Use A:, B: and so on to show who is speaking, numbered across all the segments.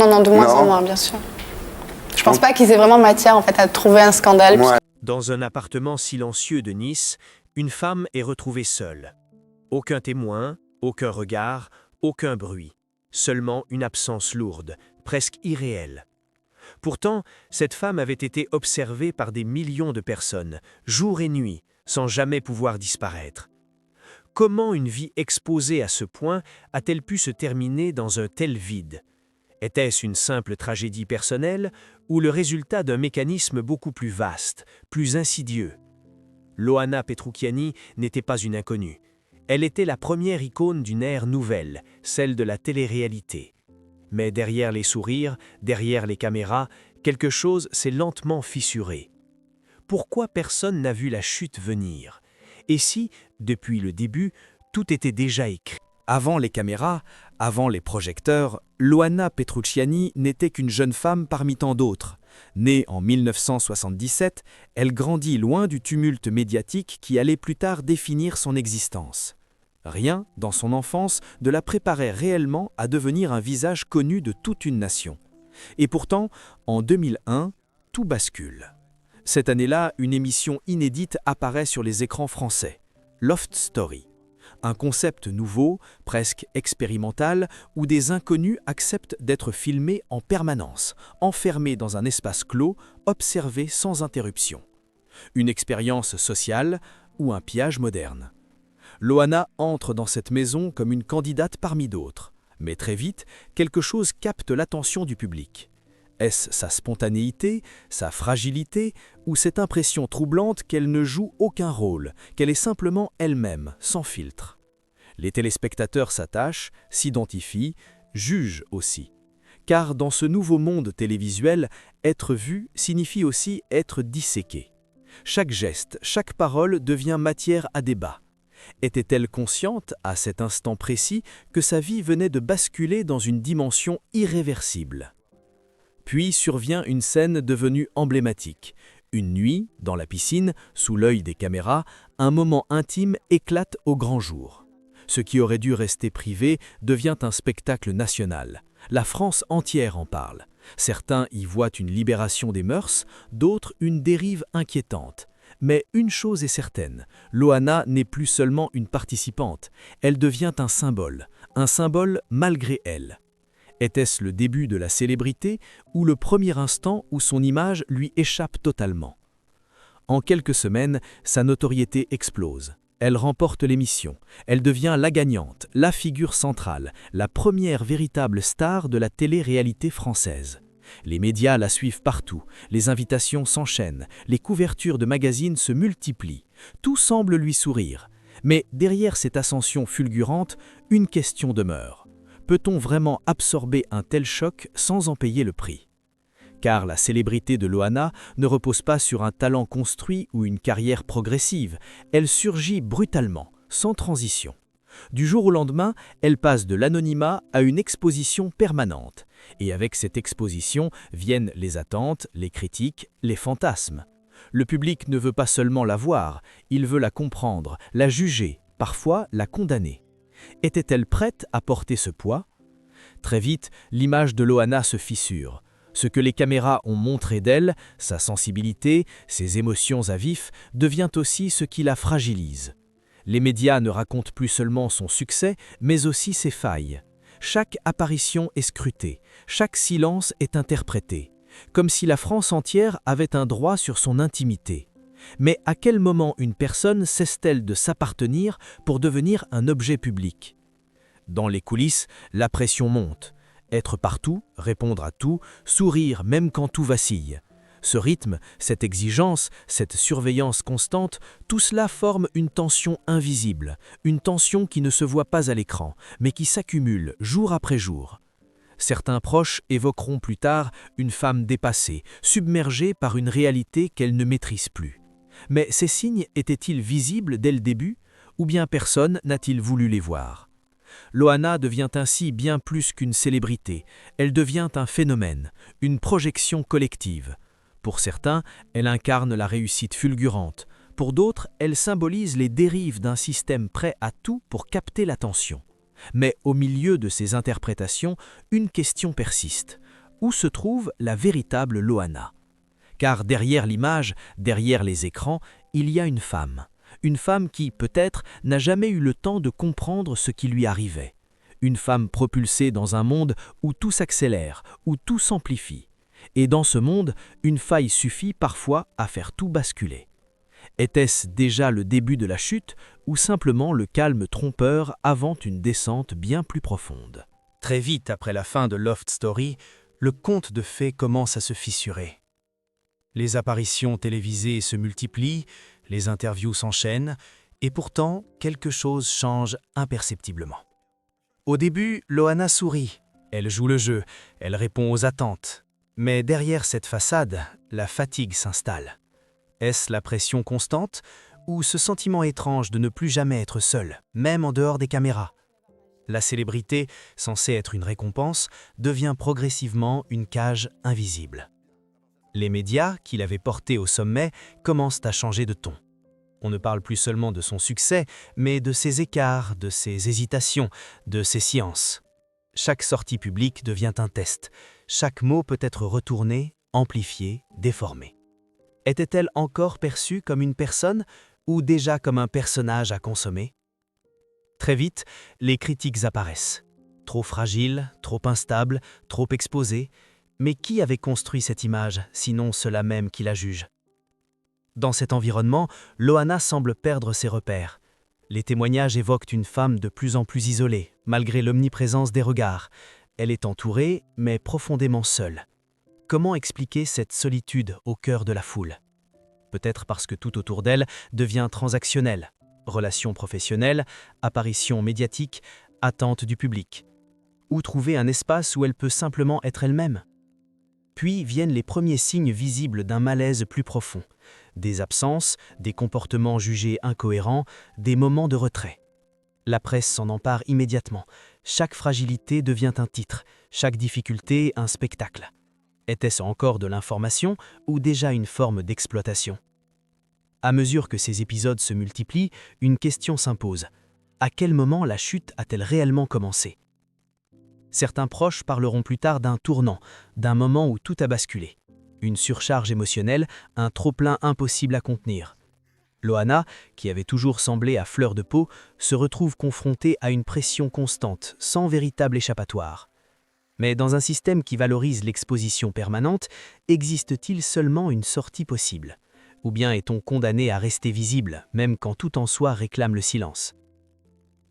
A: non, de moins en
B: Non.
A: moins, bien sûr. Je pense pas qu'ils aient vraiment matière en fait à trouver un scandale.
B: Ouais.
C: Dans un appartement silencieux de Nice, une femme est retrouvée seule. Aucun témoin, aucun regard, aucun bruit. Seulement une absence lourde, presque irréelle. Pourtant, cette femme avait été observée par des millions de personnes, jour et nuit, sans jamais pouvoir disparaître. Comment une vie exposée à ce point a-t-elle pu se terminer dans un tel vide ? Était-ce une simple tragédie personnelle ou le résultat d'un mécanisme beaucoup plus vaste, plus insidieux ? Loana Petrucchiani n'était pas une inconnue. Elle était la première icône d'une ère nouvelle, celle de la télé-réalité. Mais derrière les sourires, derrière les caméras, quelque chose s'est lentement fissuré. Pourquoi personne n'a vu la chute venir ? Et si, depuis le début, tout était déjà écrit ?
D: Avant les caméras, avant les projecteurs, Loana Petrucchiani n'était qu'une jeune femme parmi tant d'autres. Née en 1977, elle grandit loin du tumulte médiatique qui allait plus tard définir son existence. Rien, dans son enfance, ne la préparait réellement à devenir un visage connu de toute une nation. Et pourtant, en 2001, tout bascule. Cette année-là, une émission inédite apparaît sur les écrans français, Loft Story. Un concept nouveau, presque expérimental, où des inconnus acceptent d'être filmés en permanence, enfermés dans un espace clos, observés sans interruption. Une expérience sociale ou un pillage moderne. Loana entre dans cette maison comme une candidate parmi d'autres. Mais très vite, quelque chose capte l'attention du public. Est-ce sa spontanéité, sa fragilité, ou cette impression troublante qu'elle ne joue aucun rôle, qu'elle est simplement elle-même, sans filtre ? Les téléspectateurs s'attachent, s'identifient, jugent aussi. Car dans ce nouveau monde télévisuel, être vu signifie aussi être disséqué. Chaque geste, chaque parole devient matière à débat. Était-elle consciente, à cet instant précis, que sa vie venait de basculer dans une dimension irréversible ? Puis survient une scène devenue emblématique. Une nuit, dans la piscine, sous l'œil des caméras, un moment intime éclate au grand jour. Ce qui aurait dû rester privé devient un spectacle national. La France entière en parle. Certains y voient une libération des mœurs, d'autres une dérive inquiétante. Mais une chose est certaine, Loana n'est plus seulement une participante, elle devient un symbole malgré elle. Était-ce le début de la célébrité ou le premier instant où son image lui échappe totalement ? En quelques semaines, sa notoriété explose. Elle remporte l'émission. Elle devient la gagnante, la figure centrale, la première véritable star de la télé-réalité française. Les médias la suivent partout, les invitations s'enchaînent, les couvertures de magazines se multiplient. Tout semble lui sourire. Mais derrière cette ascension fulgurante, une question demeure. Peut-on vraiment absorber un tel choc sans en payer le prix ? Car la célébrité de Loana ne repose pas sur un talent construit ou une carrière progressive, elle surgit brutalement, sans transition. Du jour au lendemain, elle passe de l'anonymat à une exposition permanente. Et avec cette exposition viennent les attentes, les critiques, les fantasmes. Le public ne veut pas seulement la voir, il veut la comprendre, la juger, parfois la condamner. Était-elle prête à porter ce poids ? Très vite, l'image de Loana se fissure. Ce que les caméras ont montré d'elle, sa sensibilité, ses émotions à vif, devient aussi ce qui la fragilise. Les médias ne racontent plus seulement son succès, mais aussi ses failles. Chaque apparition est scrutée, chaque silence est interprété, comme si la France entière avait un droit sur son intimité. Mais à quel moment une personne cesse-t-elle de s'appartenir pour devenir un objet public ? Dans les coulisses, la pression monte. Être partout, répondre à tout, sourire même quand tout vacille. Ce rythme, cette exigence, cette surveillance constante, tout cela forme une tension invisible, une tension qui ne se voit pas à l'écran, mais qui s'accumule jour après jour. Certains proches évoqueront plus tard une femme dépassée, submergée par une réalité qu'elle ne maîtrise plus. Mais ces signes étaient-ils visibles dès le début, ou bien personne n'a-t-il voulu les voir ? Loana devient ainsi bien plus qu'une célébrité, elle devient un phénomène, une projection collective. Pour certains, elle incarne la réussite fulgurante, pour d'autres, elle symbolise les dérives d'un système prêt à tout pour capter l'attention. Mais au milieu de ces interprétations, une question persiste. Où se trouve la véritable Loana? Car derrière l'image, derrière les écrans, il y a une femme. Une femme qui, peut-être, n'a jamais eu le temps de comprendre ce qui lui arrivait. Une femme propulsée dans un monde où tout s'accélère, où tout s'amplifie. Et dans ce monde, une faille suffit parfois à faire tout basculer. Était-ce déjà le début de la chute ou simplement le calme trompeur avant une descente bien plus profonde?
B: Très vite après la fin de Loft Story, le conte de fées commence à se fissurer. Les apparitions télévisées se multiplient, les interviews s'enchaînent, et pourtant, quelque chose change imperceptiblement. Au début, Loana sourit, elle joue le jeu, elle répond aux attentes. Mais derrière cette façade, la fatigue s'installe. Est-ce la pression constante ou ce sentiment étrange de ne plus jamais être seule, même en dehors des caméras? La célébrité, censée être une récompense, devient progressivement une cage invisible. Les médias, qui l'avaient portée au sommet, commencent à changer de ton. On ne parle plus seulement de son succès, mais de ses écarts, de ses hésitations, de ses silences. Chaque sortie publique devient un test. Chaque mot peut être retourné, amplifié, déformé. Était-elle encore perçue comme une personne ou déjà comme un personnage à consommer? Très vite, les critiques apparaissent. Trop fragile, trop instable, trop exposée. Mais qui avait construit cette image, sinon ceux-là même qui la jugent? Dans cet environnement, Loana semble perdre ses repères. Les témoignages évoquent une femme de plus en plus isolée, malgré l'omniprésence des regards. Elle est entourée, mais profondément seule. Comment expliquer cette solitude au cœur de la foule? Peut-être parce que tout autour d'elle devient transactionnel. Relations professionnelles, apparitions médiatiques, attentes du public. Ou trouver un espace où elle peut simplement être elle-même? Puis viennent les premiers signes visibles d'un malaise plus profond. Des absences, des comportements jugés incohérents, des moments de retrait. La presse s'en empare immédiatement. Chaque fragilité devient un titre, chaque difficulté un spectacle. Était-ce encore de l'information ou déjà une forme d'exploitation? À mesure que ces épisodes se multiplient, une question s'impose. À quel moment la chute a-t-elle réellement commencé? Certains proches parleront plus tard d'un tournant, d'un moment où tout a basculé. Une surcharge émotionnelle, un trop-plein impossible à contenir. Loana, qui avait toujours semblé à fleur de peau, se retrouve confrontée à une pression constante, sans véritable échappatoire. Mais dans un système qui valorise l'exposition permanente, existe-t-il seulement une sortie possible? Ou bien est-on condamné à rester visible, même quand tout en soi réclame le silence?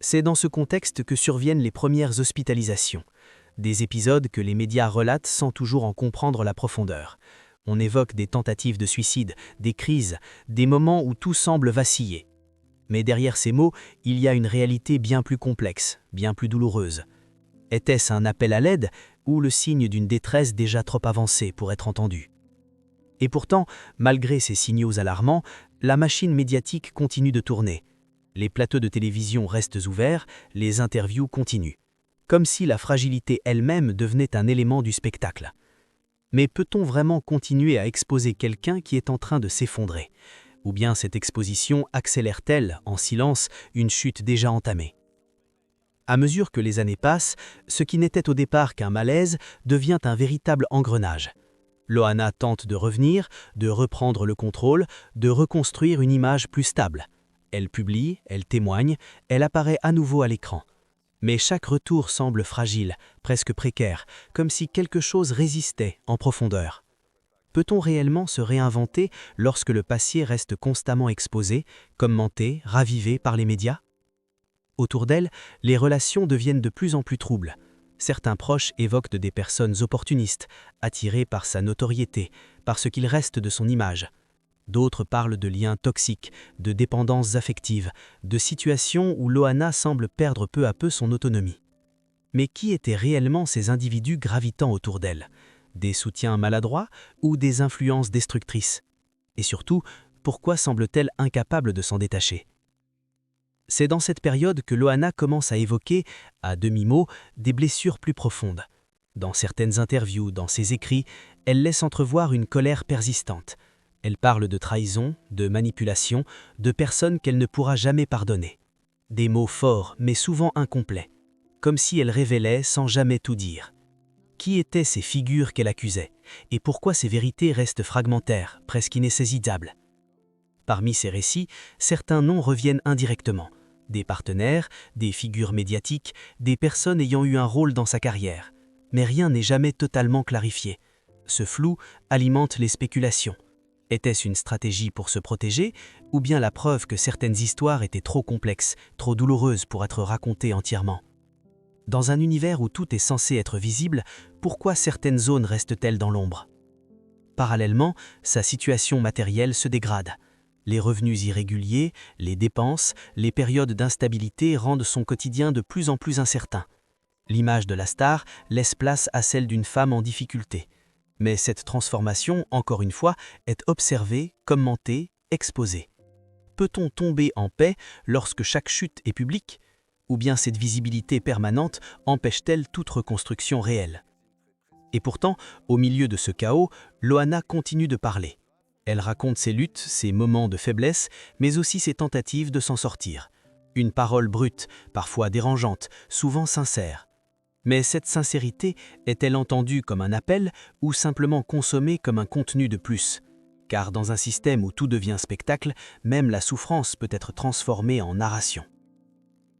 B: C'est dans ce contexte que surviennent les premières hospitalisations. Des épisodes que les médias relatent sans toujours en comprendre la profondeur. On évoque des tentatives de suicide, des crises, des moments où tout semble vaciller. Mais derrière ces mots, il y a une réalité bien plus complexe, bien plus douloureuse. Était-ce un appel à l'aide ou le signe d'une détresse déjà trop avancée pour être entendue? Et pourtant, malgré ces signaux alarmants, la machine médiatique continue de tourner. Les plateaux de télévision restent ouverts, les interviews continuent. Comme si la fragilité elle-même devenait un élément du spectacle. Mais peut-on vraiment continuer à exposer quelqu'un qui est en train de s'effondrer? Ou bien cette exposition accélère-t-elle, en silence, une chute déjà entamée? À mesure que les années passent, ce qui n'était au départ qu'un malaise devient un véritable engrenage. Loana tente de revenir, de reprendre le contrôle, de reconstruire une image plus stable. Elle publie, elle témoigne, elle apparaît à nouveau à l'écran. Mais chaque retour semble fragile, presque précaire, comme si quelque chose résistait en profondeur. Peut-on réellement se réinventer lorsque le passé reste constamment exposé, commenté, ravivé par les médias? Autour d'elle, les relations deviennent de plus en plus troubles. Certains proches évoquent des personnes opportunistes, attirées par sa notoriété, par ce qu'il reste de son image. D'autres parlent de liens toxiques, de dépendances affectives, de situations où Loana semble perdre peu à peu son autonomie. Mais qui étaient réellement ces individus gravitant autour d'elle? Des soutiens maladroits ou des influences destructrices? Et surtout, pourquoi semble-t-elle incapable de s'en détacher? C'est dans cette période que Loana commence à évoquer, à demi-mot, des blessures plus profondes. Dans certaines interviews, dans ses écrits, elle laisse entrevoir une colère persistante. Elle parle de trahison, de manipulation, de personnes qu'elle ne pourra jamais pardonner. Des mots forts, mais souvent incomplets, comme si elle révélait sans jamais tout dire. Qui étaient ces figures qu'elle accusait, et pourquoi ces vérités restent fragmentaires, presque inaissaisissables? Parmi ces récits, certains noms reviennent indirectement. Des partenaires, des figures médiatiques, des personnes ayant eu un rôle dans sa carrière. Mais rien n'est jamais totalement clarifié. Ce flou alimente les spéculations. Était-ce une stratégie pour se protéger, ou bien la preuve que certaines histoires étaient trop complexes, trop douloureuses pour être racontées entièrement? Dans un univers où tout est censé être visible, pourquoi certaines zones restent-elles dans l'ombre? Parallèlement, sa situation matérielle se dégrade. Les revenus irréguliers, les dépenses, les périodes d'instabilité rendent son quotidien de plus en plus incertain. L'image de la star laisse place à celle d'une femme en difficulté. Mais cette transformation, encore une fois, est observée, commentée, exposée. Peut-on tomber en paix lorsque chaque chute est publique? Ou bien cette visibilité permanente empêche-t-elle toute reconstruction réelle? Et pourtant, au milieu de ce chaos, Loana continue de parler. Elle raconte ses luttes, ses moments de faiblesse, mais aussi ses tentatives de s'en sortir. Une parole brute, parfois dérangeante, souvent sincère. Mais cette sincérité est-elle entendue comme un appel ou simplement consommée comme un contenu de plus? Car dans un système où tout devient spectacle, même la souffrance peut être transformée en narration.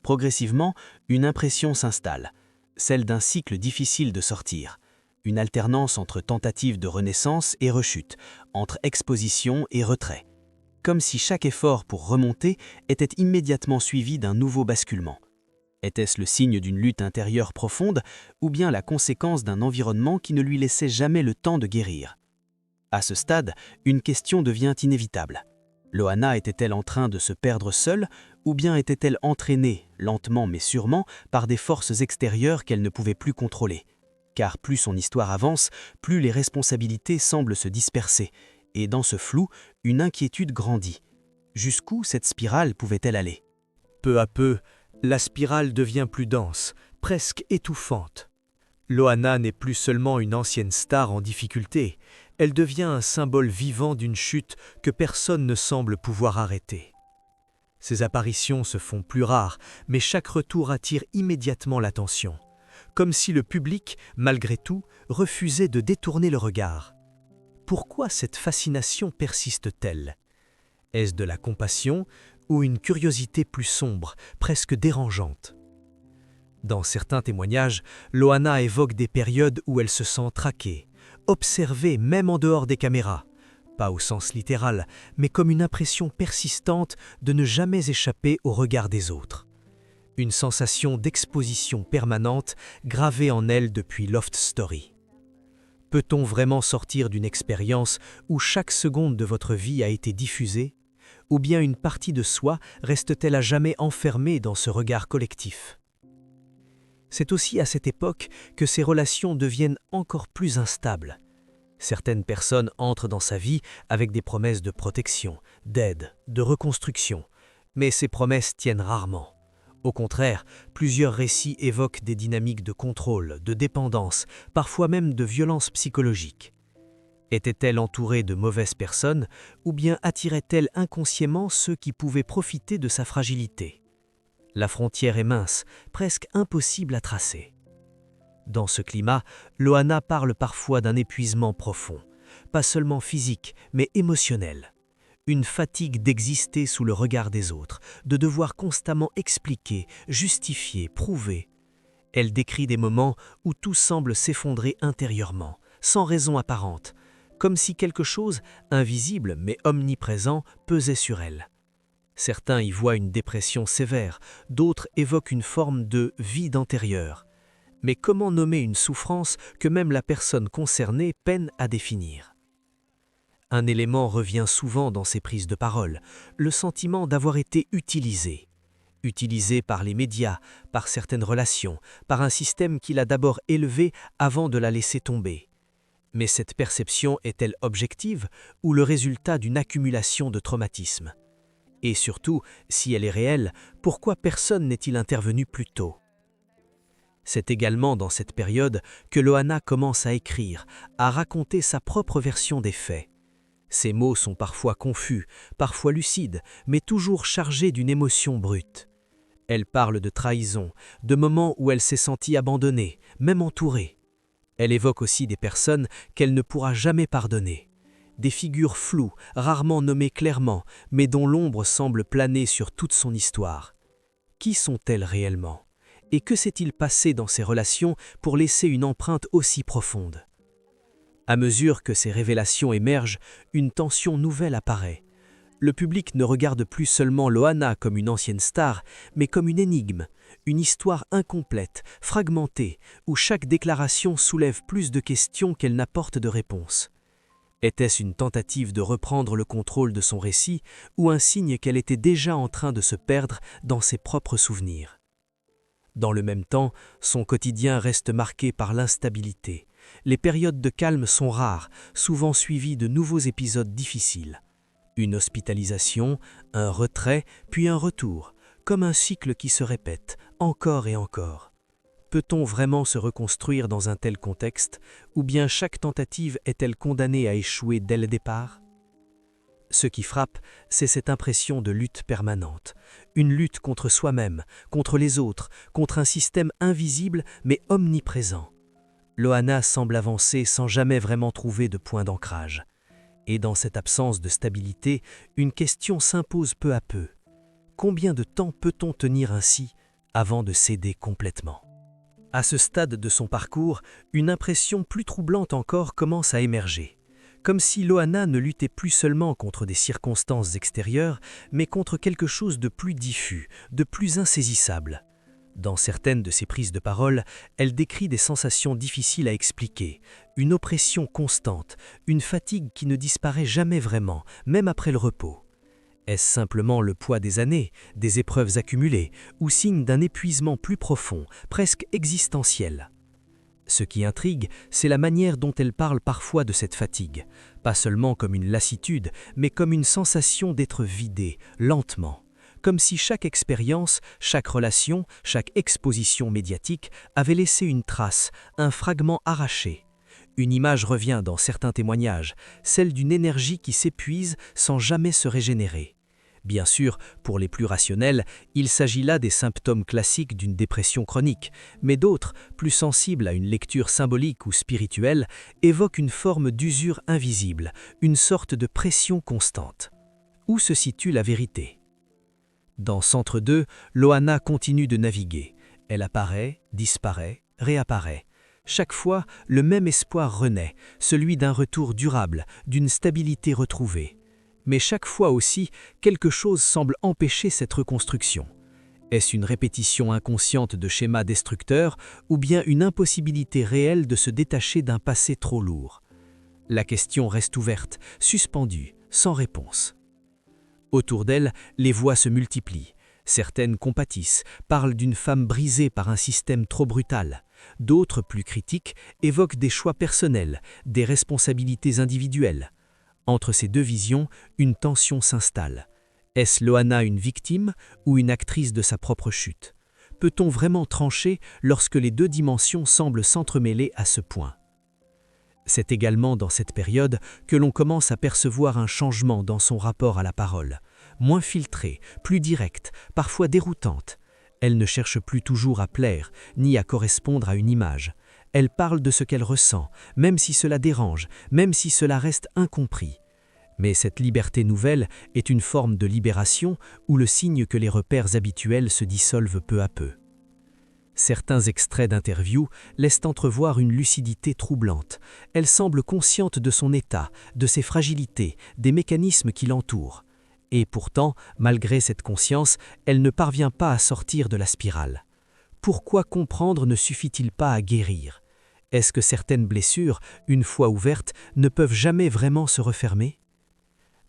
B: Progressivement, une impression s'installe, celle d'un cycle difficile de sortir. Une alternance entre tentatives de renaissance et rechute, entre exposition et retrait. Comme si chaque effort pour remonter était immédiatement suivi d'un nouveau basculement. Était-ce le signe d'une lutte intérieure profonde ou bien la conséquence d'un environnement qui ne lui laissait jamais le temps de guérir? À ce stade, une question devient inévitable. Loana était-elle en train de se perdre seule ou bien était-elle entraînée, lentement mais sûrement, par des forces extérieures qu'elle ne pouvait plus contrôler? Car plus son histoire avance, plus les responsabilités semblent se disperser, et dans ce flou, une inquiétude grandit. Jusqu'où cette spirale pouvait-elle aller?
C: Peu à peu, la spirale devient plus dense, presque étouffante. Loana n'est plus seulement une ancienne star en difficulté, elle devient un symbole vivant d'une chute que personne ne semble pouvoir arrêter. Ses apparitions se font plus rares, mais chaque retour attire immédiatement l'attention. Comme si le public, malgré tout, refusait de détourner le regard. Pourquoi cette fascination persiste-t-elle? Est-ce de la compassion ou une curiosité plus sombre, presque dérangeante? Dans certains témoignages, Loana évoque des périodes où elle se sent traquée, observée même en dehors des caméras, pas au sens littéral, mais comme une impression persistante de ne jamais échapper au regard des autres. Une sensation d'exposition permanente gravée en elle depuis Loft Story. Peut-on vraiment sortir d'une expérience où chaque seconde de votre vie a été diffusée? Ou bien une partie de soi reste-t-elle à jamais enfermée dans ce regard collectif? C'est aussi à cette époque que ces relations deviennent encore plus instables. Certaines personnes entrent dans sa vie avec des promesses de protection, d'aide, de reconstruction, mais ces promesses tiennent rarement. Au contraire, plusieurs récits évoquent des dynamiques de contrôle, de dépendance, parfois même de violence psychologique. Était-elle entourée de mauvaises personnes ou bien attirait-elle inconsciemment ceux qui pouvaient profiter de sa fragilité? La frontière est mince, presque impossible à tracer. Dans ce climat, Loana parle parfois d'un épuisement profond, pas seulement physique, mais émotionnel. Une fatigue d'exister sous le regard des autres, de devoir constamment expliquer, justifier, prouver. Elle décrit des moments où tout semble s'effondrer intérieurement, sans raison apparente, comme si quelque chose, invisible mais omniprésent, pesait sur elle. Certains y voient une dépression sévère, d'autres évoquent une forme de vide antérieur. Mais comment nommer une souffrance que même la personne concernée peine à définir? Un élément revient souvent dans ces prises de parole, le sentiment d'avoir été utilisé. Utilisé par les médias, par certaines relations, par un système qui l'a d'abord élevée avant de la laisser tomber. Mais cette perception est-elle objective ou le résultat d'une accumulation de traumatismes? Et surtout, si elle est réelle, pourquoi personne n'est-il intervenu plus tôt? C'est également dans cette période que Loana commence à écrire, à raconter sa propre version des faits. Ses mots sont parfois confus, parfois lucides, mais toujours chargés d'une émotion brute. Elle parle de trahison, de moments où elle s'est sentie abandonnée, même entourée.
B: Elle évoque aussi des personnes qu'elle ne pourra jamais pardonner. Des figures floues, rarement nommées clairement, mais dont l'ombre semble planer sur toute son histoire. Qui sont-elles réellement? Et que s'est-il passé dans ces relations pour laisser une empreinte aussi profonde? À mesure que ces révélations émergent, une tension nouvelle apparaît. Le public ne regarde plus seulement Loana comme une ancienne star, mais comme une énigme, une histoire incomplète, fragmentée, où chaque déclaration soulève plus de questions qu'elle n'apporte de réponses. Était-ce une tentative de reprendre le contrôle de son récit ou un signe qu'elle était déjà en train de se perdre dans ses propres souvenirs? Dans le même temps, son quotidien reste marqué par l'instabilité. Les périodes de calme sont rares, souvent suivies de nouveaux épisodes difficiles. Une hospitalisation, un retrait, puis un retour, comme un cycle qui se répète, encore et encore. Peut-on vraiment se reconstruire dans un tel contexte, ou bien chaque tentative est-elle condamnée à échouer dès le départ? Ce qui frappe, c'est cette impression de lutte permanente. Une lutte contre soi-même, contre les autres, contre un système invisible mais omniprésent. Loana semble avancer sans jamais vraiment trouver de point d'ancrage. Et dans cette absence de stabilité, une question s'impose peu à peu. Combien de temps peut-on tenir ainsi avant de céder complètement? À ce stade de son parcours, une impression plus troublante encore commence à émerger. Comme si Loana ne luttait plus seulement contre des circonstances extérieures, mais contre quelque chose de plus diffus, de plus insaisissable. Dans certaines de ses prises de parole, elle décrit des sensations difficiles à expliquer, une oppression constante, une fatigue qui ne disparaît jamais vraiment, même après le repos. Est-ce simplement le poids des années, des épreuves accumulées, ou signe d'un épuisement plus profond, presque existentiel? Ce qui intrigue, c'est la manière dont elle parle parfois de cette fatigue, pas seulement comme une lassitude, mais comme une sensation d'être vidée, lentement. Comme si chaque expérience, chaque relation, chaque exposition médiatique avait laissé une trace, un fragment arraché. Une image revient dans certains témoignages, celle d'une énergie qui s'épuise sans jamais se régénérer. Bien sûr, pour les plus rationnels, il s'agit là des symptômes classiques d'une dépression chronique, mais d'autres, plus sensibles à une lecture symbolique ou spirituelle, évoquent une forme d'usure invisible, une sorte de pression constante. Où se situe la vérité? Dans Centre 2, Loana continue de naviguer. Elle apparaît, disparaît, réapparaît. Chaque fois, le même espoir renaît, celui d'un retour durable, d'une stabilité retrouvée. Mais chaque fois aussi, quelque chose semble empêcher cette reconstruction. Est-ce une répétition inconsciente de schémas destructeurs ou bien une impossibilité réelle de se détacher d'un passé trop lourd? La question reste ouverte, suspendue, sans réponse. Autour d'elle, les voix se multiplient. Certaines compatissent, parlent d'une femme brisée par un système trop brutal. D'autres, plus critiques, évoquent des choix personnels, des responsabilités individuelles. Entre ces deux visions, une tension s'installe. Est-ce Loana une victime ou une actrice de sa propre chute? Peut-on vraiment trancher lorsque les deux dimensions semblent s'entremêler à ce point? C'est également dans cette période que l'on commence à percevoir un changement dans son rapport à la parole. Moins filtrée, plus directe, parfois déroutante. Elle ne cherche plus toujours à plaire, ni à correspondre à une image. Elle parle de ce qu'elle ressent, même si cela dérange, même si cela reste incompris. Mais cette liberté nouvelle est une forme de libération ou le signe que les repères habituels se dissolvent peu à peu. Certains extraits d'interviews laissent entrevoir une lucidité troublante. Elle semble consciente de son état, de ses fragilités, des mécanismes qui l'entourent. Et pourtant, malgré cette conscience, elle ne parvient pas à sortir de la spirale. Pourquoi comprendre ne suffit-il pas à guérir? Est-ce que certaines blessures, une fois ouvertes, ne peuvent jamais vraiment se refermer?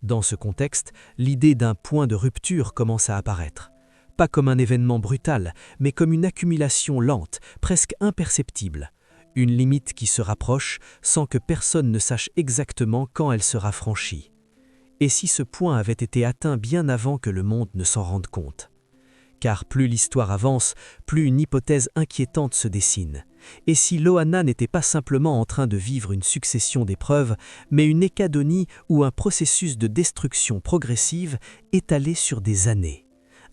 B: Dans ce contexte, l'idée d'un point de rupture commence à apparaître. Pas comme un événement brutal, mais comme une accumulation lente, presque imperceptible. Une limite qui se rapproche sans que personne ne sache exactement quand elle sera franchie. Et si ce point avait été atteint bien avant que le monde ne s'en rende compte? Car plus l'histoire avance, plus une hypothèse inquiétante se dessine. Et si Loana n'était pas simplement en train de vivre une succession d'épreuves, mais une hécadonie ou un processus de destruction progressive étalé sur des années?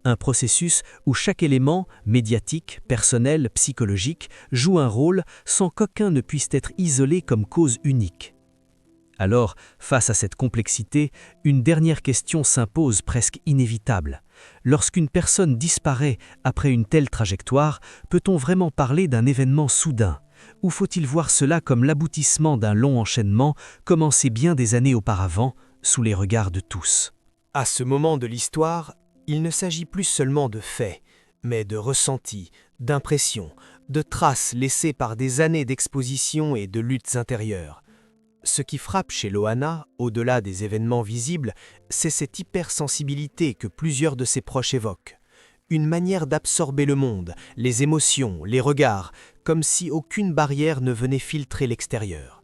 B: un processus où chaque élément, médiatique, personnel, psychologique, joue un rôle sans qu'aucun ne puisse être isolé comme cause unique. Alors, face à cette complexité, une dernière question s'impose presque inévitable. Lorsqu'une personne disparaît après une telle trajectoire, peut-on vraiment parler d'un événement soudain ? Ou faut-il voir cela comme l'aboutissement d'un long enchaînement commencé bien des années auparavant, sous les regards de tous ?
C: À ce moment de l'histoire, il ne s'agit plus seulement de faits, mais de ressentis, d'impressions, de traces laissées par des années d'exposition et de luttes intérieures. Ce qui frappe chez Loana, au-delà des événements visibles, c'est cette hypersensibilité que plusieurs de ses proches évoquent. Une manière d'absorber le monde, les émotions, les regards, comme si aucune barrière ne venait filtrer l'extérieur.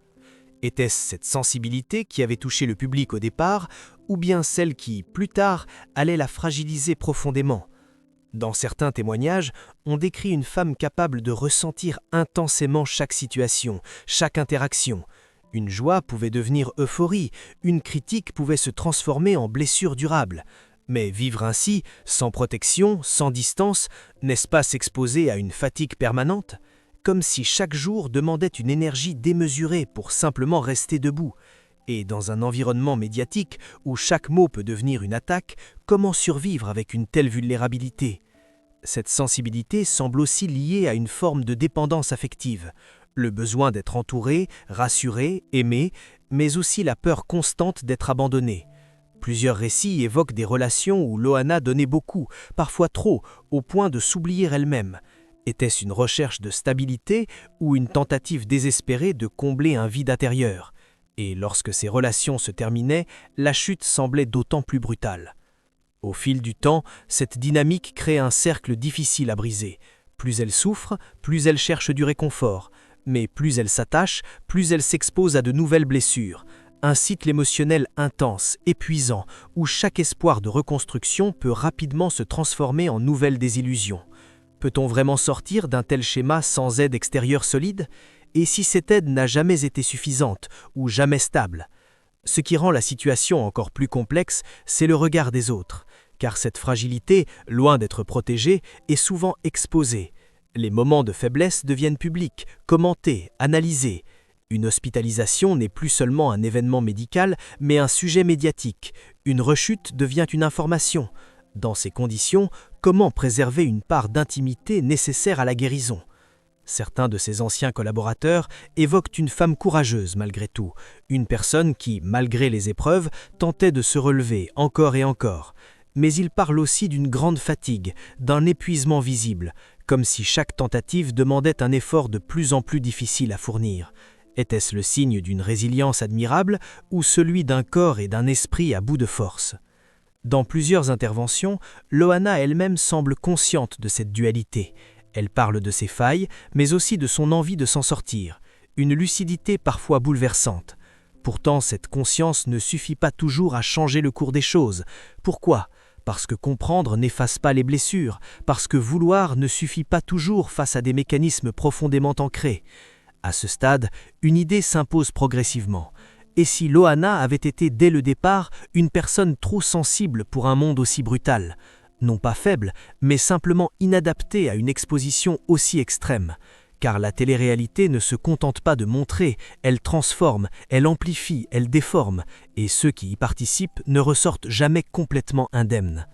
C: Était-ce cette sensibilité qui avait touché le public au départ, ou bien celle qui, plus tard, allait la fragiliser profondément ? Dans certains témoignages, on décrit une femme capable de ressentir intensément chaque situation, chaque interaction. Une joie pouvait devenir euphorie, une critique pouvait se transformer en blessure durable. Mais vivre ainsi, sans protection, sans distance, n'est-ce pas s'exposer à une fatigue permanente ? Comme si chaque jour demandait une énergie démesurée pour simplement rester debout. Et dans un environnement médiatique où chaque mot peut devenir une attaque, comment survivre avec une telle vulnérabilité ? Cette sensibilité semble aussi liée à une forme de dépendance affective. Le besoin d'être entouré, rassuré, aimé, mais aussi la peur constante d'être abandonné. Plusieurs récits évoquent des relations où Loana donnait beaucoup, parfois trop, au point de s'oublier elle-même. Était-ce une recherche de stabilité ou une tentative désespérée de combler un vide intérieur ? Et lorsque ces relations se terminaient, la chute semblait d'autant plus brutale. Au fil du temps, cette dynamique crée un cercle difficile à briser. Plus elle souffre, plus elle cherche du réconfort. Mais plus elle s'attache, plus elle s'expose à de nouvelles blessures. Un cycle émotionnel intense, épuisant, où chaque espoir de reconstruction peut rapidement se transformer en nouvelle désillusion. Peut-on vraiment sortir d'un tel schéma sans aide extérieure solide ? Et si cette aide n'a jamais été suffisante ou jamais stable ? Ce qui rend la situation encore plus complexe, c'est le regard des autres, car cette fragilité, loin d'être protégée, est souvent exposée. Les moments de faiblesse deviennent publics, commentés, analysés. Une hospitalisation n'est plus seulement un événement médical, mais un sujet médiatique. Une rechute devient une information. Dans ces conditions, comment préserver une part d'intimité nécessaire à la guérison ? Certains de ses anciens collaborateurs évoquent une femme courageuse malgré tout, une personne qui, malgré les épreuves, tentait de se relever encore et encore. Mais ils parlent aussi d'une grande fatigue, d'un épuisement visible, comme si chaque tentative demandait un effort de plus en plus difficile à fournir. Était-ce le signe d'une résilience admirable ou celui d'un corps et d'un esprit à bout de force ? Dans plusieurs interventions, Loana elle-même semble consciente de cette dualité. Elle parle de ses failles, mais aussi de son envie de s'en sortir, une lucidité parfois bouleversante. Pourtant, cette conscience ne suffit pas toujours à changer le cours des choses. Pourquoi ? Parce que comprendre n'efface pas les blessures, parce que vouloir ne suffit pas toujours face à des mécanismes profondément ancrés. À ce stade, une idée s'impose progressivement. Et si Loana avait été dès le départ une personne trop sensible pour un monde aussi brutal ? Non pas faible, mais simplement inadaptée à une exposition aussi extrême. Car la télé-réalité ne se contente pas de montrer, elle transforme, elle amplifie, elle déforme, et ceux qui y participent ne ressortent jamais complètement indemnes.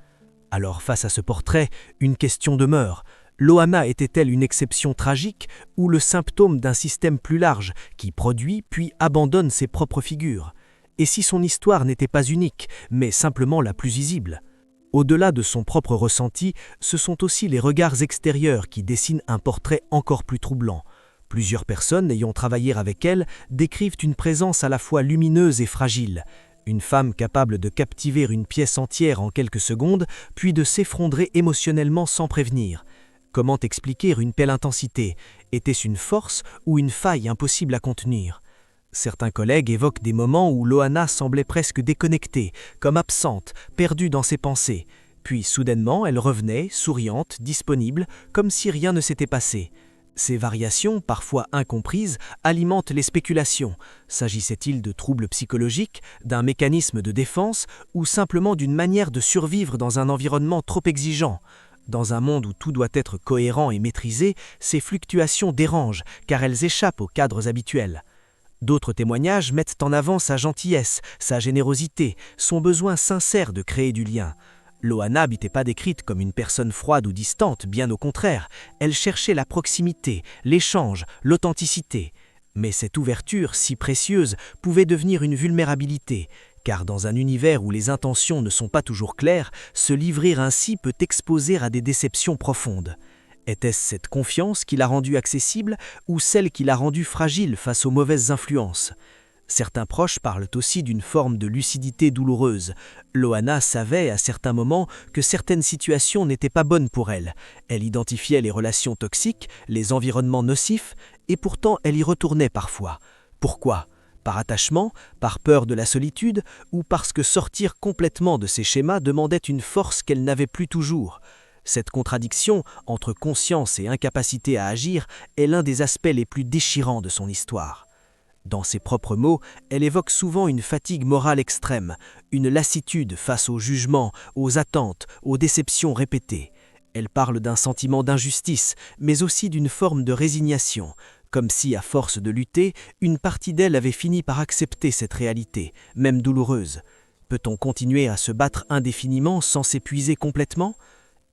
C: Alors face à ce portrait, une question demeure. Loana était-elle une exception tragique ou le symptôme d'un système plus large qui produit puis abandonne ses propres figures ? Et si son histoire n'était pas unique, mais simplement la plus visible ? Au-delà de son propre ressenti, ce sont aussi les regards extérieurs qui dessinent un portrait encore plus troublant. Plusieurs personnes ayant travaillé avec elle décrivent une présence à la fois lumineuse et fragile. Une femme capable de captiver une pièce entière en quelques secondes, puis de s'effondrer émotionnellement sans prévenir. Comment expliquer une telle intensité ? Était-ce une force ou une faille impossible à contenir ? Certains collègues évoquent des moments où Loana semblait presque déconnectée, comme absente, perdue dans ses pensées. Puis soudainement, elle revenait, souriante, disponible, comme si rien ne s'était passé.
B: Ces variations, parfois incomprises, alimentent les spéculations. S'agissait-il de troubles psychologiques, d'un mécanisme de défense ou simplement d'une manière de survivre dans un environnement trop exigeant ? Dans un monde où tout doit être cohérent et maîtrisé, ces fluctuations dérangent car elles échappent aux cadres habituels. D'autres témoignages mettent en avant sa gentillesse, sa générosité, son besoin sincère de créer du lien. Loana n'était pas décrite comme une personne froide ou distante, bien au contraire. Elle cherchait la proximité, l'échange, l'authenticité. Mais cette ouverture, si précieuse, pouvait devenir une vulnérabilité, car dans un univers où les intentions ne sont pas toujours claires, se livrer ainsi peut exposer à des déceptions profondes. Était-ce cette confiance qui l'a rendue accessible ou celle qui l'a rendue fragile face aux mauvaises influences ? Certains proches parlent aussi d'une forme de lucidité douloureuse. Loana savait à certains moments que certaines situations n'étaient pas bonnes pour elle. Elle identifiait les relations toxiques, les environnements nocifs, et pourtant elle y retournait parfois. Pourquoi ? Par attachement, par peur de la solitude, ou parce que sortir complètement de ces schémas demandait une force qu'elle n'avait plus toujours ? Cette contradiction entre conscience et incapacité à agir est l'un des aspects les plus déchirants de son histoire. Dans ses propres mots, elle évoque souvent une fatigue morale extrême, une lassitude face aux jugements, aux attentes, aux déceptions répétées. Elle parle d'un sentiment d'injustice, mais aussi d'une forme de résignation, comme si, à force de lutter, une partie d'elle avait fini par accepter cette réalité, même douloureuse. Peut-on continuer à se battre indéfiniment sans s'épuiser complètement ?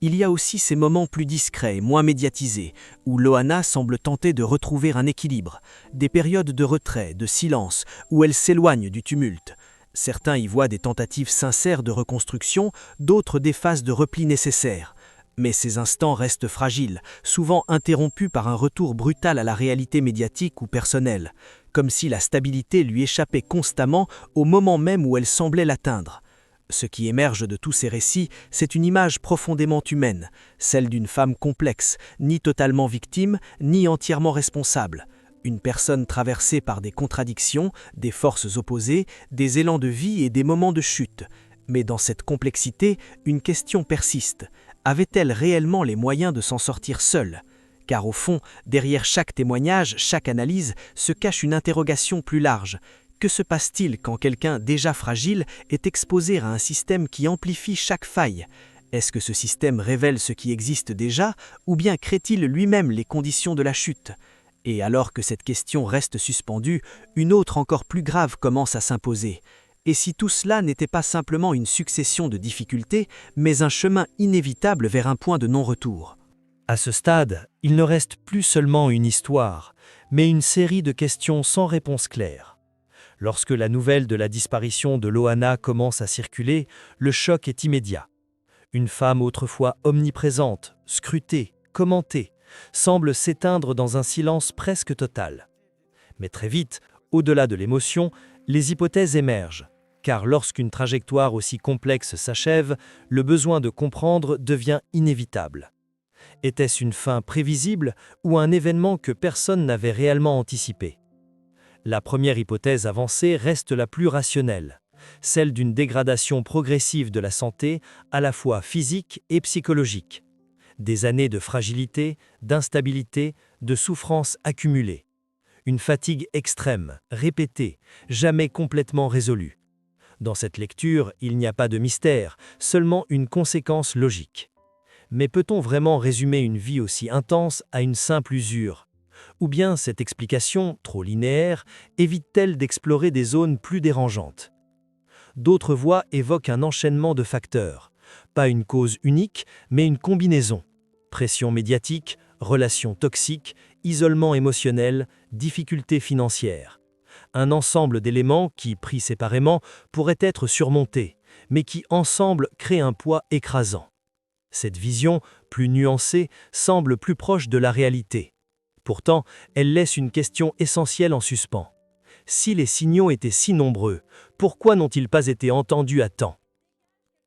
B: Il y a aussi ces moments plus discrets, moins médiatisés, où Loana semble tenter de retrouver un équilibre, des périodes de retrait, de silence, où elle s'éloigne du tumulte. Certains y voient des tentatives sincères de reconstruction, d'autres des phases de repli nécessaires. Mais ces instants restent fragiles, souvent interrompus par un retour brutal à la réalité médiatique ou personnelle, comme si la stabilité lui échappait constamment au moment même où elle semblait l'atteindre. Ce qui émerge de tous ces récits, c'est une image profondément humaine, celle d'une femme complexe, ni totalement victime, ni entièrement responsable. Une personne traversée par des contradictions, des forces opposées, des élans de vie et des moments de chute. Mais dans cette complexité, une question persiste. Avait-elle réellement les moyens de s'en sortir seule ? Car au fond, derrière chaque témoignage, chaque analyse, se cache une interrogation plus large. Que se passe-t-il quand quelqu'un déjà fragile est exposé à un système qui amplifie chaque faille ? Est-ce que ce système révèle ce qui existe déjà, ou bien crée-t-il lui-même les conditions de la chute ? Et alors que cette question reste suspendue, une autre encore plus grave commence à s'imposer. Et si tout cela n'était pas simplement une succession de difficultés, mais un chemin inévitable vers un point de non-retour ?
E: À ce stade, il ne reste plus seulement une histoire, mais une série de questions sans réponse claire. Lorsque la nouvelle de la disparition de Loana commence à circuler, le choc est immédiat. Une femme autrefois omniprésente, scrutée, commentée, semble s'éteindre dans un silence presque total. Mais très vite, au-delà de l'émotion, les hypothèses émergent, car lorsqu'une trajectoire aussi complexe s'achève, le besoin de comprendre devient inévitable. Était-ce une fin prévisible ou un événement que personne n'avait réellement anticipé ? La première hypothèse avancée reste la plus rationnelle, celle d'une dégradation progressive de la santé, à la fois physique et psychologique. Des années de fragilité, d'instabilité, de souffrance accumulée. Une fatigue extrême, répétée, jamais complètement résolue. Dans cette lecture, il n'y a pas de mystère, seulement une conséquence logique. Mais peut-on vraiment résumer une vie aussi intense à une simple usure ? Ou bien cette explication, trop linéaire, évite-t-elle d'explorer des zones plus dérangeantes ? D'autres voix évoquent un enchaînement de facteurs. Pas une cause unique, mais une combinaison. Pression médiatique, relations toxiques, isolement émotionnel, difficultés financières. Un ensemble d'éléments qui, pris séparément, pourraient être surmontés, mais qui ensemble créent un poids écrasant. Cette vision, plus nuancée, semble plus proche de la réalité. Pourtant, elle laisse une question essentielle en suspens. Si les signaux étaient si nombreux, pourquoi n'ont-ils pas été entendus à temps ?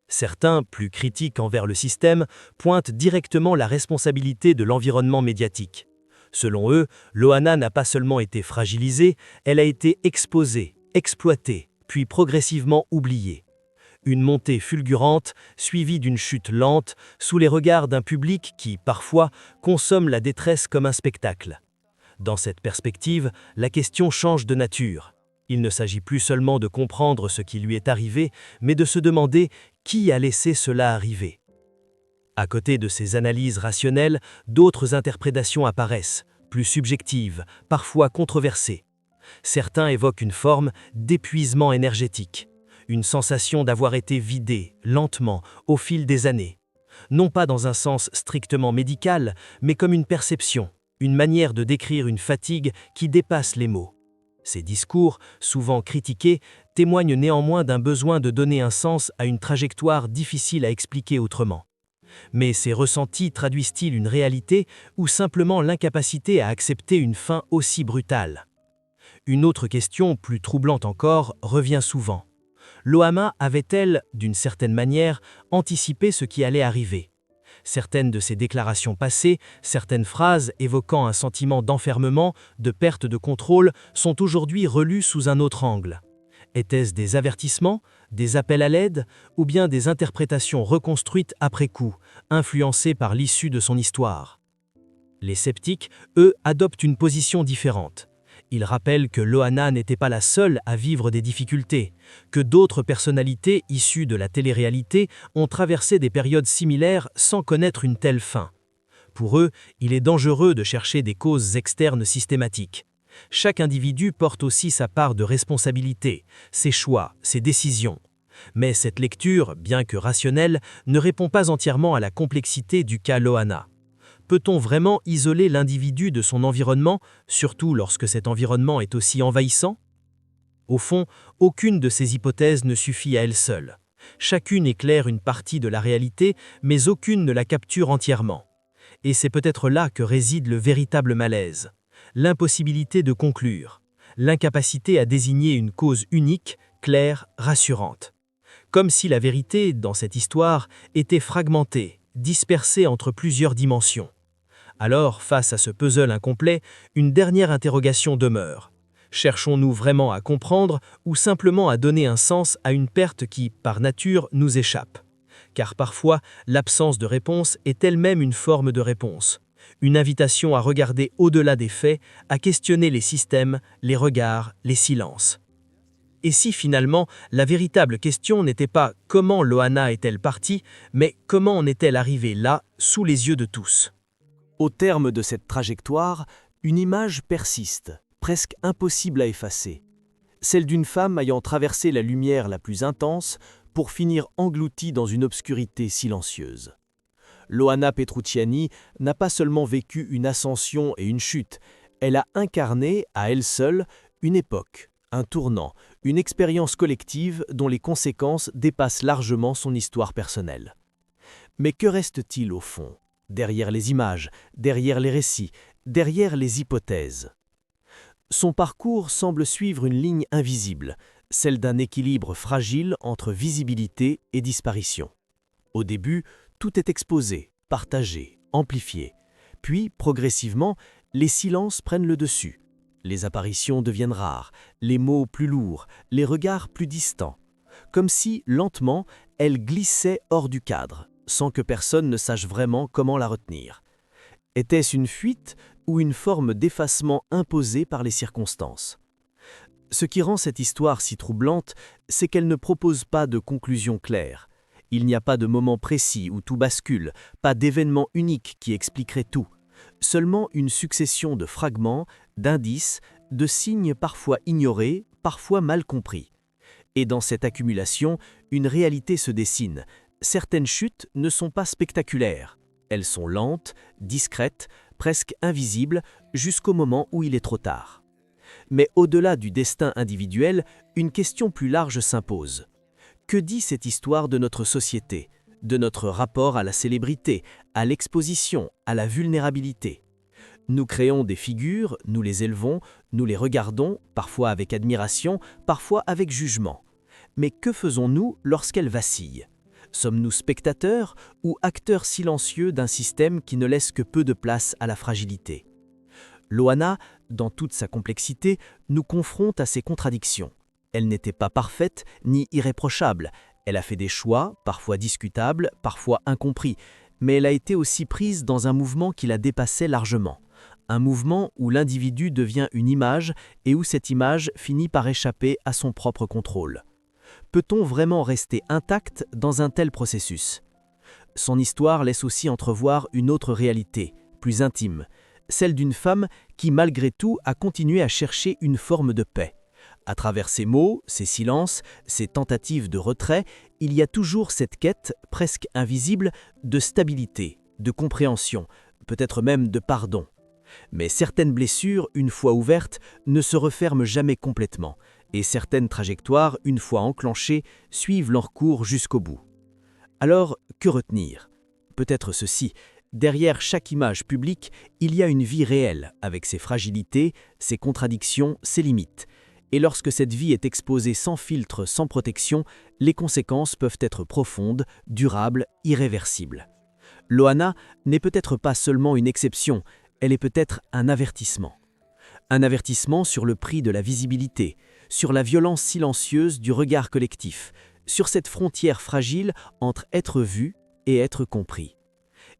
E: Certains, plus critiques envers le système, pointent directement la responsabilité de l'environnement médiatique. Selon eux, Loana n'a pas seulement été fragilisée, elle a été exposée, exploitée, puis progressivement oubliée. Une montée fulgurante, suivie d'une chute lente, sous les regards d'un public qui, parfois, consomme la détresse comme un spectacle. Dans cette perspective, la question change de nature. Il ne s'agit plus seulement de comprendre ce qui lui est arrivé, mais de se demander qui a laissé cela arriver. À côté de ces analyses rationnelles, d'autres interprétations apparaissent, plus subjectives, parfois controversées. Certains évoquent une forme d'épuisement énergétique, une sensation d'avoir été vidé, lentement, au fil des années. Non pas dans un sens strictement médical, mais comme une perception, une manière de décrire une fatigue qui dépasse les mots. Ces discours, souvent critiqués, témoignent néanmoins d'un besoin de donner un sens à une trajectoire difficile à expliquer autrement. Mais ces ressentis traduisent-ils une réalité ou simplement l'incapacité à accepter une fin aussi brutale? Une autre question, plus troublante encore, revient souvent. Loana avait-elle, d'une certaine manière, anticipé ce qui allait arriver? Certaines de ses déclarations passées, certaines phrases évoquant un sentiment d'enfermement, de perte de contrôle, sont aujourd'hui relues sous un autre angle. Étaient-ce des avertissements, des appels à l'aide, ou bien des interprétations reconstruites après coup, influencées par l'issue de son histoire? Les sceptiques, eux, adoptent une position différente. Ils rappellent que Loana n'était pas la seule à vivre des difficultés, que d'autres personnalités issues de la télé-réalité ont traversé des périodes similaires sans connaître une telle fin. Pour eux, il est dangereux de chercher des causes externes systématiques. Chaque individu porte aussi sa part de responsabilité, ses choix, ses décisions. Mais cette lecture, bien que rationnelle, ne répond pas entièrement à la complexité du cas Loana. Peut-on vraiment isoler l'individu de son environnement, surtout lorsque cet environnement est aussi envahissant? Au fond, aucune de ces hypothèses ne suffit à elle seule. Chacune éclaire une partie de la réalité, mais aucune ne la capture entièrement. Et c'est peut-être là que réside le véritable malaise. L'impossibilité de conclure, l'incapacité à désigner une cause unique, claire, rassurante. Comme si la vérité, dans cette histoire, était fragmentée, dispersée entre plusieurs dimensions. Alors, face à ce puzzle incomplet, une dernière interrogation demeure. Cherchons-nous vraiment à comprendre ou simplement à donner un sens à une perte qui, par nature, nous échappe? Car parfois, l'absence de réponse est elle-même une forme de réponse. Une invitation à regarder au-delà des faits, à questionner les systèmes, les regards, les silences. Et si finalement, la véritable question n'était pas « comment Loana est-elle partie ?», mais « comment en est-elle arrivée là, sous les yeux de tous ?»
C: Au terme de cette trajectoire, une image persiste, presque impossible à effacer. Celle d'une femme ayant traversé la lumière la plus intense pour finir engloutie dans une obscurité silencieuse. Loana Petrucciani n'a pas seulement vécu une ascension et une chute, elle a incarné, à elle seule, une époque, un tournant, une expérience collective dont les conséquences dépassent largement son histoire personnelle. Mais que reste-t-il au fond, derrière les images, derrière les récits, derrière les hypothèses? Son parcours semble suivre une ligne invisible, celle d'un équilibre fragile entre visibilité et disparition. Au début, tout est exposé, partagé, amplifié. Puis, progressivement, les silences prennent le dessus. Les apparitions deviennent rares, les mots plus lourds, les regards plus distants. Comme si, lentement, elle glissait hors du cadre, sans que personne ne sache vraiment comment la retenir. Était-ce une fuite ou une forme d'effacement imposée par les circonstances? Ce qui rend cette histoire si troublante, c'est qu'elle ne propose pas de conclusion claire. Il n'y a pas de moment précis où tout bascule, pas d'événement unique qui expliquerait tout. Seulement une succession de fragments, d'indices, de signes parfois ignorés, parfois mal compris. Et dans cette accumulation, une réalité se dessine. Certaines chutes ne sont pas spectaculaires. Elles sont lentes, discrètes, presque invisibles, jusqu'au moment où il est trop tard. Mais au-delà du destin individuel, une question plus large s'impose. Que dit cette histoire de notre société, de notre rapport à la célébrité, à l'exposition, à la vulnérabilité? Nous créons des figures, nous les élevons, nous les regardons, parfois avec admiration, parfois avec jugement. Mais que faisons-nous lorsqu'elles vacillent? Sommes-nous spectateurs ou acteurs silencieux d'un système qui ne laisse que peu de place à la fragilité? Loana, dans toute sa complexité, nous confronte à ces contradictions. Elle n'était pas parfaite ni irréprochable, Elle a fait des choix, parfois discutables, parfois incompris, mais elle a été aussi prise dans un mouvement qui la dépassait largement. Un mouvement où l'individu devient une image et où cette image finit par échapper à son propre contrôle. Peut-on vraiment rester intact dans un tel processus ? Son histoire laisse aussi entrevoir une autre réalité, plus intime, celle d'une femme qui, malgré tout, a continué à chercher une forme de paix. À travers ses mots, ses silences, ses tentatives de retrait, il y a toujours cette quête, presque invisible, de stabilité, de compréhension, peut-être même de pardon. Mais certaines blessures, une fois ouvertes, ne se referment jamais complètement, et certaines trajectoires, une fois enclenchées, suivent leur cours jusqu'au bout. Alors, que retenir ? Peut-être ceci, derrière chaque image publique, il y a une vie réelle, avec ses fragilités, ses contradictions, ses limites. Et lorsque cette vie est exposée sans filtre, sans protection, les conséquences peuvent être profondes, durables, irréversibles. Loana n'est peut-être pas seulement une exception, elle est peut-être un avertissement. Un avertissement sur le prix de la visibilité, sur la violence silencieuse du regard collectif, sur cette frontière fragile entre être vu et être compris.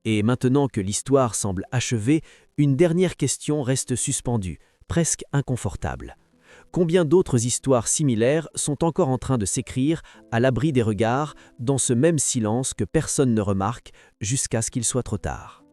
C: Et maintenant que l'histoire semble achevée, une dernière question reste suspendue, presque inconfortable. Combien d'autres histoires similaires sont encore en train de s'écrire à l'abri des regards, dans ce même silence que personne ne remarque, jusqu'à ce qu'il soit trop tard ?